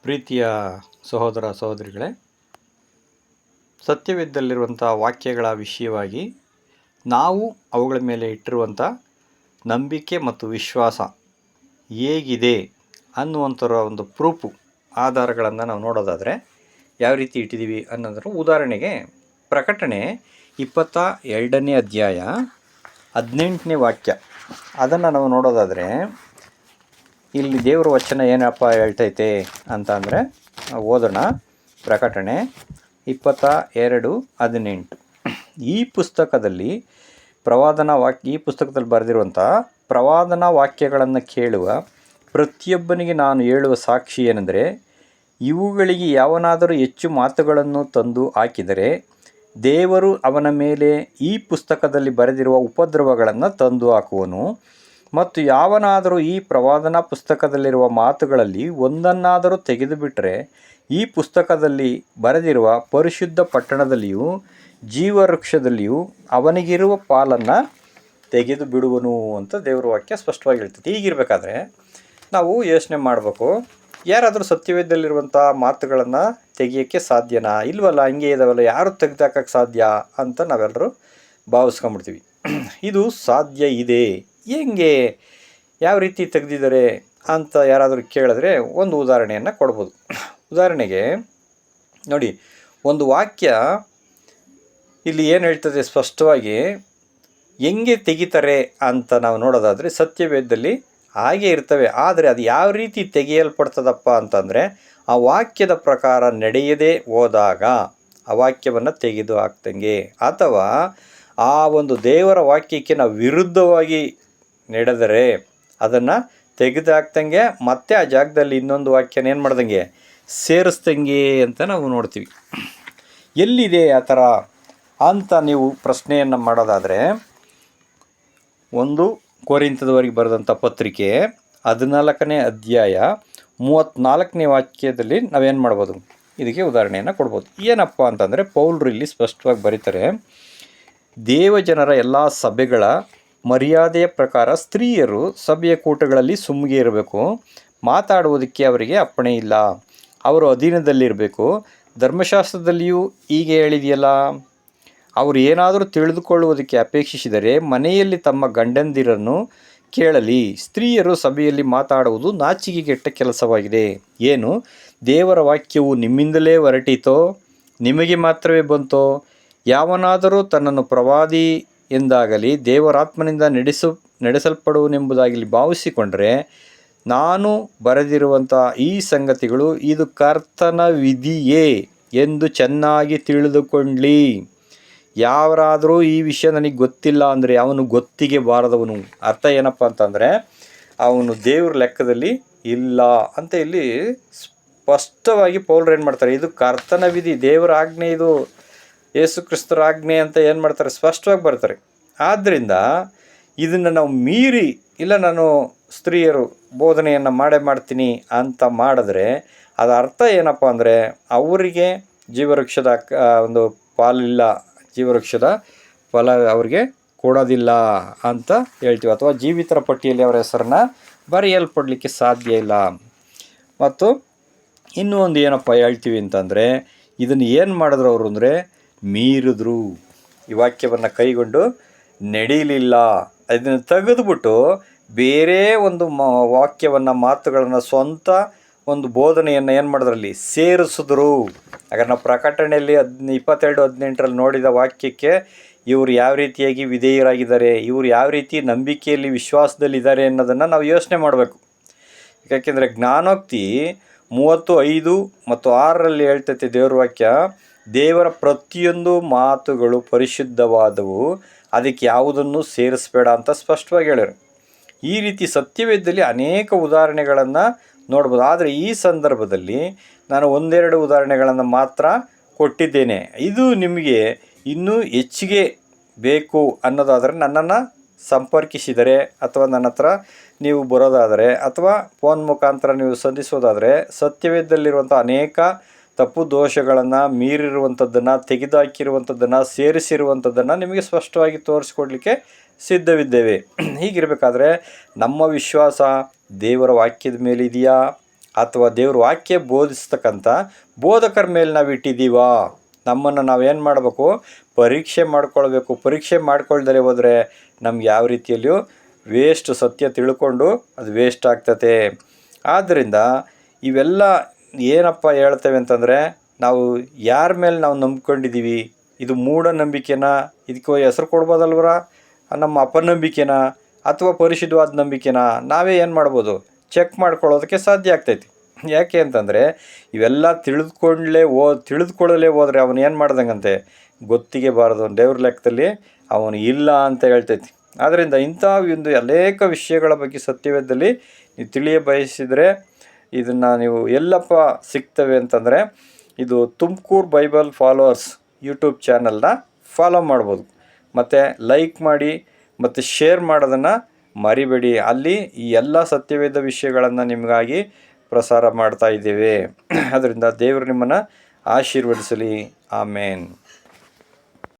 ಪ್ರೀತಿಯ ಸಹೋದರ ಸಹೋದರಿಗಳೇ, ಸತ್ಯವೇದದಲ್ಲಿರುವಂಥ ವಾಕ್ಯಗಳ ವಿಷಯವಾಗಿ ನಾವು ಅವುಗಳ ಮೇಲೆ ಇಟ್ಟಿರುವಂಥ ನಂಬಿಕೆ ಮತ್ತು ವಿಶ್ವಾಸ ಹೇಗಿದೆ ಅನ್ನುವಂಥರ ಒಂದು ಪ್ರೂಫು ಆಧಾರಗಳನ್ನು ನಾವು ನೋಡೋದಾದರೆ ಯಾವ ರೀತಿ ಇಟ್ಟಿದ್ದೀವಿ ಅನ್ನೋದ್ರ ಉದಾಹರಣೆಗೆ ಪ್ರಕಟಣೆ 22ನೇ ಅಧ್ಯಾಯ 18ನೇ ವಾಕ್ಯ ಅದನ್ನು ನಾವು ನೋಡೋದಾದರೆ ಇಲ್ಲಿ ದೇವರ ವಚನ ಏನಪ್ಪ ಹೇಳ್ತೈತೆ ಅಂತ ಅಂದರೆ ಓದೋಣ. ಪ್ರಕಟಣೆ 22:18. ಈ ಪುಸ್ತಕದಲ್ಲಿ ಬರೆದಿರುವಂಥ ಪ್ರವಾದನಾ ವಾಕ್ಯಗಳನ್ನು ಕೇಳುವ ಪ್ರತಿಯೊಬ್ಬನಿಗೆ ನಾನು ಹೇಳುವ ಸಾಕ್ಷಿ ಏನೆಂದರೆ, ಇವುಗಳಿಗೆ ಯಾವನಾದರೂ ಹೆಚ್ಚು ಮಾತುಗಳನ್ನು ತಂದು ಹಾಕಿದರೆ ದೇವರು ಅವನ ಮೇಲೆ ಈ ಪುಸ್ತಕದಲ್ಲಿ ಬರೆದಿರುವ ಉಪದ್ರವಗಳನ್ನು ತಂದು ಹಾಕುವನು. ಮತ್ತು ಯಾವನಾದರೂ ಈ ಪ್ರವಾದನಾ ಪುಸ್ತಕದಲ್ಲಿರುವ ಮಾತುಗಳಲ್ಲಿ ಒಂದನ್ನಾದರೂ ತೆಗೆದುಬಿಟ್ಟರೆ ಈ ಪುಸ್ತಕದಲ್ಲಿ ಬರೆದಿರುವ ಪರಿಶುದ್ಧ ಪಟ್ಟಣದಲ್ಲಿಯೂ ಜೀವವೃಕ್ಷದಲ್ಲಿಯೂ ಅವನಿಗಿರುವ ಪಾಲನ್ನು ತೆಗೆದು ಬಿಡುವನು ಅಂತ ದೇವರ ವಾಕ್ಯ ಸ್ಪಷ್ಟವಾಗಿ ಹೇಳ್ತೈತಿ. ಹೀಗಿರಬೇಕಾದ್ರೆ ನಾವು ಯೋಚನೆ ಮಾಡಬೇಕು, ಯಾರಾದರೂ ಸತ್ಯವೇದದಲ್ಲಿರುವಂಥ ಮಾತುಗಳನ್ನು ತೆಗಿಯೋಕ್ಕೆ ಸಾಧ್ಯನಾ? ಇಲ್ವಲ್ಲ, ಹಂಗೆ ಇದಾವಲ್ಲ, ಯಾರು ತೆಗೆದಾಕಕ್ಕೆ ಸಾಧ್ಯ ಅಂತ ನಾವೆಲ್ಲರೂ ಭಾವಿಸ್ಕೊಂಬಿಡ್ತೀವಿ. ಇದು ಸಾಧ್ಯ ಇದೆ. ಹೆಂಗೆ, ಯಾವ ರೀತಿ ತೆಗೆದಿದ್ದಾರೆ ಅಂತ ಯಾರಾದರೂ ಕೇಳಿದ್ರೆ ಒಂದು ಉದಾಹರಣೆಯನ್ನು ಕೊಡ್ಬೋದು. ಉದಾಹರಣೆಗೆ ನೋಡಿ, ಒಂದು ವಾಕ್ಯ ಇಲ್ಲಿ ಏನು ಹೇಳ್ತದೆ ಸ್ಪಷ್ಟವಾಗಿ, ಹೆಂಗೆ ತೆಗಿತಾರೆ ಅಂತ ನಾವು ನೋಡೋದಾದರೆ ಸತ್ಯವೇದದಲ್ಲಿ ಹಾಗೆ ಇರ್ತವೆ. ಆದರೆ ಅದು ಯಾವ ರೀತಿ ತೆಗೆಯಲ್ಪಡ್ತದಪ್ಪ ಅಂತಂದರೆ, ಆ ವಾಕ್ಯದ ಪ್ರಕಾರ ನಡೆಯದೇ ಹೋದಾಗ ಆ ವಾಕ್ಯವನ್ನು ತೆಗೆದು ಹಾಕ್ದಂಗೆ, ಅಥವಾ ಆ ಒಂದು ದೇವರ ವಾಕ್ಯಕ್ಕೆ ನಾವು ವಿರುದ್ಧವಾಗಿ ನಡೆದರೆ ಅದನ್ನು ತೆಗೆದುಹಾಕ್ದಂಗೆ ಮತ್ತೆ ಆ ಜಾಗದಲ್ಲಿ ಇನ್ನೊಂದು ವಾಕ್ಯನ ಏನು ಮಾಡ್ದಂಗೆ ಸೇರಿಸ್ದಂಗೆ ಅಂತ ನಾವು ನೋಡ್ತೀವಿ. ಎಲ್ಲಿದೆ ಆ ಥರ ಅಂತ ನೀವು ಪ್ರಶ್ನೆಯನ್ನು ಮಾಡೋದಾದರೆ, 1 ಕೊರಿಂಥದವರಿಗೆ ಬರೆದಂಥ ಪತ್ರಿಕೆ 14ನೇ ಅಧ್ಯಾಯ 34ನೇ ವಾಕ್ಯದಲ್ಲಿ ನಾವೇನು ಮಾಡ್ಬೋದು, ಇದಕ್ಕೆ ಉದಾಹರಣೆಯನ್ನು ಕೊಡ್ಬೋದು. ಏನಪ್ಪ ಅಂತಂದರೆ, ಪೌಲ್ರು ಇಲ್ಲಿ ಸ್ಪಷ್ಟವಾಗಿ ಬರೀತಾರೆ, ದೇವಜನರ ಎಲ್ಲ ಸಭೆಗಳ ಮರ್ಯಾದೆಯ ಪ್ರಕಾರ ಸ್ತ್ರೀಯರು ಸಭೆಯ ಕೂಟಗಳಲ್ಲಿ ಸುಮ್ಮಗೆ ಇರಬೇಕು. ಮಾತಾಡುವುದಕ್ಕೆ ಅವರಿಗೆ ಅಪ್ಪಣೆ ಇಲ್ಲ. ಅವರು ಅಧೀನದಲ್ಲಿರಬೇಕು. ಧರ್ಮಶಾಸ್ತ್ರದಲ್ಲಿಯೂ ಹೀಗೆ ಹೇಳಿದೆಯಲ್ಲ. ಅವರು ಏನಾದರೂ ತಿಳಿದುಕೊಳ್ಳುವುದಕ್ಕೆ ಅಪೇಕ್ಷಿಸಿದರೆ ಮನೆಯಲ್ಲಿ ತಮ್ಮ ಗಂಡಂದಿರನ್ನು ಕೇಳಲಿ. ಸ್ತ್ರೀಯರು ಸಭೆಯಲ್ಲಿ ಮಾತಾಡುವುದು ನಾಚಿಕೆಗೆಟ್ಟ ಕೆಲಸವಾಗಿದೆ. ಏನು, ದೇವರ ವಾಕ್ಯವು ನಿಮ್ಮಿಂದಲೇ ಹೊರಟಿತೋ, ನಿಮಗೆ ಮಾತ್ರವೇ ಬಂತೋ? ಯಾವನಾದರೂ ತನ್ನನ್ನು ಪ್ರವಾದಿ ಎಂದಾಗಲಿ ದೇವರಾತ್ಮನಿಂದ ನಡೆಸಲ್ಪಡುವನೆಂಬುದಾಗಲಿ ಭಾವಿಸಿಕೊಂಡರೆ, ನಾನು ಬರೆದಿರುವಂಥ ಈ ಸಂಗತಿಗಳು ಇದು ಕರ್ತನ ವಿಧಿಯೇ ಎಂದು ಚೆನ್ನಾಗಿ ತಿಳಿದುಕೊಳ್ಳಿ. ಯಾರಾದರೂ ಈ ವಿಷಯ ನನಗೆ ಗೊತ್ತಿಲ್ಲ ಅಂದರೆ ಅವನು ಗೊತ್ತಿಗೆ ಬಾರದವನು. ಅರ್ಥ ಏನಪ್ಪ ಅಂತಂದರೆ, ಅವನು ದೇವ್ರ ಲೆಕ್ಕದಲ್ಲಿ ಇಲ್ಲ ಅಂತ ಇಲ್ಲಿ ಸ್ಪಷ್ಟವಾಗಿ ಪೌಲ್ರು ಏನು ಮಾಡ್ತಾರೆ, ಇದು ಕರ್ತನ ವಿಧಿ, ದೇವರ ಆಜ್ಞೆ, ಇದು ಯೇಸು ಕ್ರಿಸ್ತರ ಆಜ್ಞೆ ಅಂತ ಏನು ಮಾಡ್ತಾರೆ, ಸ್ಪಷ್ಟವಾಗಿ ಬರ್ತಾರೆ. ಆದ್ದರಿಂದ ಇದನ್ನು ನಾವು ಮೀರಿ, ಇಲ್ಲ ನಾನು ಸ್ತ್ರೀಯರು ಬೋಧನೆಯನ್ನು ಮಾಡ್ತೀನಿ ಅಂತ ಮಾಡಿದ್ರೆ ಅದರ ಅರ್ಥ ಏನಪ್ಪ ಅಂದರೆ, ಅವರಿಗೆ ಜೀವವೃಕ್ಷದ ಒಂದು ಪಾಲಿಲ್ಲ, ಜೀವವೃಕ್ಷದ ಫಲ ಅವರಿಗೆ ಕೊಡೋದಿಲ್ಲ ಅಂತ ಹೇಳ್ತೀವಿ, ಅಥವಾ ಜೀವಿತರ ಪಟ್ಟಿಯಲ್ಲಿ ಅವರ ಹೆಸರನ್ನು ಬರೆಯಲ್ಪಡಲಿಕ್ಕೆ ಸಾಧ್ಯ ಇಲ್ಲ. ಮತ್ತು ಇನ್ನೂ ಒಂದು ಏನಪ್ಪ ಹೇಳ್ತೀವಿ ಅಂತಂದರೆ, ಇದನ್ನು ಏನು ಮಾಡಿದ್ರು ಅವರು ಅಂದರೆ ಮೀರಿದ್ರು, ಈ ವಾಕ್ಯವನ್ನು ಕೈಗೊಂಡು ನಡೀಲಿಲ್ಲ. ಅದನ್ನು ತೆಗೆದುಬಿಟ್ಟು ಬೇರೆ ಒಂದು ಮಾತುಗಳನ್ನು ಸ್ವಂತ ಒಂದು ಬೋಧನೆಯನ್ನು ಏನು ಮಾಡಿದ್ರಲ್ಲಿ ಸೇರಿಸಿದ್ರು. ಹಾಗಾದ್ರೆ ನಾವು ಪ್ರಕಟಣೆಯಲ್ಲಿ 22:18 ನೋಡಿದ ವಾಕ್ಯಕ್ಕೆ ಇವರು ಯಾವ ರೀತಿಯಾಗಿ ವಿಧೇಯರಾಗಿದ್ದಾರೆ, ಇವರು ಯಾವ ರೀತಿ ನಂಬಿಕೆಯಲ್ಲಿ ವಿಶ್ವಾಸದಲ್ಲಿದ್ದಾರೆ ಅನ್ನೋದನ್ನು ನಾವು ಯೋಚನೆ ಮಾಡಬೇಕು. ಯಾಕೆಂದರೆ ಜ್ಞಾನೋಕ್ತಿ 35 ಮತ್ತು 6ರಲ್ಲಿ ಹೇಳ್ತೈತೆ ದೇವ್ರ ವಾಕ್ಯ, ದೇವರ ಪ್ರತಿಯೊಂದು ಮಾತುಗಳು ಪರಿಶುದ್ಧವಾದವು, ಅದಕ್ಕೆ ಯಾವುದನ್ನು ಸೇರಿಸಬೇಡ ಅಂತ ಸ್ಪಷ್ಟವಾಗಿ ಹೇಳ್ಯಾರ. ಈ ರೀತಿ ಸತ್ಯವೇದದಲ್ಲಿ ಅನೇಕ ಉದಾಹರಣೆಗಳನ್ನು ನೋಡ್ಬೋದು. ಆದರೆ ಈ ಸಂದರ್ಭದಲ್ಲಿ ನಾನು 1-2 ಉದಾಹರಣೆಗಳನ್ನು ಮಾತ್ರ ಕೊಟ್ಟಿದ್ದೇನೆ. ಇದು ನಿಮಗೆ ಇನ್ನೂ ಹೆಚ್ಚಿಗೆ ಬೇಕು ಅನ್ನೋದಾದರೆ ನನ್ನನ್ನು ಸಂಪರ್ಕಿಸಿದರೆ, ಅಥವಾ ನನ್ನ ಹತ್ರ ನೀವು ಬರೋದಾದರೆ, ಅಥವಾ ಫೋನ್ ಮುಖಾಂತರ ನೀವು ಸಂಧಿಸೋದಾದರೆ, ಸತ್ಯವೇದದಲ್ಲಿರುವಂಥ ಅನೇಕ ತಪ್ಪು ದೋಷಗಳನ್ನು ಮೀರಿರುವಂಥದ್ದನ್ನು, ತೆಗೆದುಹಾಕಿರುವಂಥದ್ದನ್ನು, ಸೇರಿಸಿರುವಂಥದ್ದನ್ನು ನಿಮಗೆ ಸ್ಪಷ್ಟವಾಗಿ ತೋರಿಸ್ಕೊಡ್ಲಿಕ್ಕೆ ಸಿದ್ಧವಿದ್ದೇವೆ. ಹೀಗಿರಬೇಕಾದ್ರೆ ನಮ್ಮ ವಿಶ್ವಾಸ ದೇವರ ವಾಕ್ಯದ ಮೇಲೆ ಇದೆಯಾ, ಅಥವಾ ದೇವ್ರ ವಾಕ್ಯ ಬೋಧಿಸ್ತಕ್ಕಂಥ ಬೋಧಕರ ಮೇಲೆ ನಾವು ಇಟ್ಟಿದ್ದೀವಾ? ನಮ್ಮನ್ನು ನಾವೇನು ಮಾಡಬೇಕು? ಪರೀಕ್ಷೆ ಮಾಡ್ಕೊಳ್ಬೇಕು. ಪರೀಕ್ಷೆ ಮಾಡ್ಕೊಳ್ದಲೇ ಹೋದರೆ ನಮ್ಗೆ ಯಾವ ರೀತಿಯಲ್ಲಿಯೂ ವೇಸ್ಟ್, ಸತ್ಯ ತಿಳ್ಕೊಂಡು ಅದು ವೇಸ್ಟ್ ಆಗ್ತದೆ. ಆದ್ದರಿಂದ ಇವೆಲ್ಲ ಏನಪ್ಪ ಹೇಳ್ತೇವೆ ಅಂತಂದರೆ, ನಾವು ಯಾರ ಮೇಲೆ ನಾವು ನಂಬ್ಕೊಂಡಿದ್ದೀವಿ? ಇದು ಮೂಢನಂಬಿಕೆನಾ? ಇದಕ್ಕೆ ಹೆಸರು ಕೊಡ್ಬೋದಲ್ವರ? ನಮ್ಮ ಅಪನಂಬಿಕೆನಾ ಅಥವಾ ಪರಿಶುದ್ಧವಾದ ನಂಬಿಕೆನಾ? ನಾವೇ ಏನು ಮಾಡ್ಬೋದು? ಚೆಕ್ ಮಾಡ್ಕೊಳ್ಳೋದಕ್ಕೆ ಸಾಧ್ಯ ಆಗ್ತೈತಿ. ಯಾಕೆ ಅಂತಂದರೆ ಇವೆಲ್ಲ ತಿಳಿದುಕೊಳ್ಳಲೇ ಹೋದರೆ ಅವನು ಏನು ಮಾಡ್ದಂಗಂತೆ? ಗೊತ್ತಿಗೆ ಬಾರದು ದೇವ್ರ ಲೆಕ್ಕದಲ್ಲಿ ಅವನು ಇಲ್ಲ ಅಂತ ಹೇಳ್ತೈತಿ. ಆದ್ದರಿಂದ ಇಂಥ ಒಂದು ಅನೇಕ ವಿಷಯಗಳ ಬಗ್ಗೆ ಸತ್ಯವೇದದಲ್ಲಿ ನೀವು ತಿಳಿಯ ಬಯಸಿದರೆ ಇದನ್ನು ನೀವು ಎಲ್ಲಪ್ಪ ಸಿಗ್ತವೆ ಅಂತಂದರೆ, ಇದು ತುಮಕೂರು ಬೈಬಲ್ ಫಾಲೋವರ್ಸ್ ಯೂಟ್ಯೂಬ್ ಚಾನಲ್ನ ಫಾಲೋ ಮಾಡ್ಬೋದು. ಮತ್ತು ಲೈಕ್ ಮಾಡಿ ಮತ್ತು ಶೇರ್ ಮಾಡೋದನ್ನು ಮರಿಬೇಡಿ. ಅಲ್ಲಿ ಈ ಎಲ್ಲ ಸತ್ಯವೇದ ವಿಷಯಗಳನ್ನು ನಿಮಗಾಗಿ ಪ್ರಸಾರ ಮಾಡ್ತಾ ಇದ್ದೇವೆ. ಅದರಿಂದ ದೇವರು ನಿಮ್ಮನ್ನು ಆಶೀರ್ವದಿಸಲಿ. ಆಮೇನ್.